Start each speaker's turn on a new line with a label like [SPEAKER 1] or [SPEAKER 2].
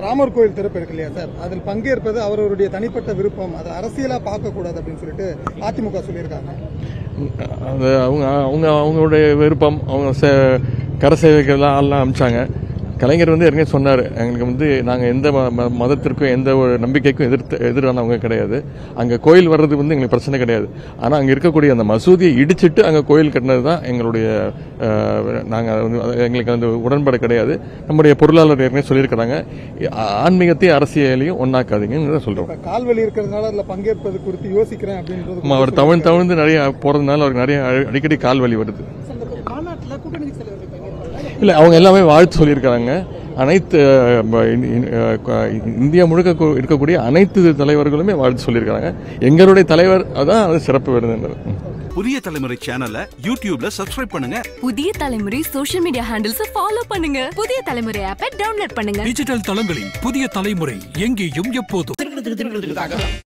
[SPEAKER 1] ராமர் கோயில் திறப்பு இருக்கு இல்லையா சார், அதில் பங்கேற்பது அவருடைய தனிப்பட்ட விருப்பம், அதை அரசியலா பார்க்க கூடாது அப்படின்னு சொல்லிட்டு அதிமுக சொல்லியிருக்காங்க.
[SPEAKER 2] அது அவங்களுடைய விருப்பம். அவங்க கர சேவைக்கெல்லாம் ஆள்லாம் அனுப்பிச்சாங்க. கலைஞர் ஏற்கனவே சொன்னார், எங்களுக்கு நாங்கள் எந்த மதத்திற்கும் எந்த ஒரு நம்பிக்கைக்கும் எதிரானவங்க கிடையாது. அங்கே கோயில் வர்றது எங்களுக்கு பிரச்சனை கிடையாது. ஆனால் அங்கே இருக்கக்கூடிய அந்த மசூதியை இடிச்சிட்டு அங்கே கோயில் கட்டினது தான் எங்களுடைய எங்களுக்கு உடன்பாடு கிடையாது. நம்முடைய பொருளாளர் ஏற்கனவே சொல்லியிருக்கிறாங்க, ஆன்மீகத்தையும் அரசியலையும் ஒன்னாக்காதீங்கன்னு தான் சொல்றோம்.
[SPEAKER 1] கால்வலி இருக்கிறதுனால அதில் பங்கேற்பது குறித்து யோசிக்கிறேன் அப்படின்றது.
[SPEAKER 2] அவர் தவிழ்ந்து நிறைய போறதுனால அவருக்கு நிறைய அடிக்கடி கால்வலி வருது. இல்லை, அவங்க எல்லாமே வாழ்த்து சொல்லியிருக்கிறாங்க. அனைத்து இந்தியா முழுக்க இருக்கக்கூடிய அனைத்து தலைவர்களுமே வாழ்த்து சொல்லியிருக்காங்க. எங்களுடைய தலைவர் அதான் சிறப்பு விருது.
[SPEAKER 3] புதிய தலைமுறை சேனலை யூடியூப்ல சப்ஸ்கிரைப் பண்ணுங்க.
[SPEAKER 4] புதிய தலைமுறை சோஷியல் மீடியா ஹேண்டில்ஸ் ஃபாலோ பண்ணுங்க. புதிய தலைமுறை ஆப்பை டவுன்லோட் பண்ணுங்க.
[SPEAKER 5] டிஜிட்டல் தளங்களில் புதிய தலைமுறை எங்கேயும் எப்போதும்.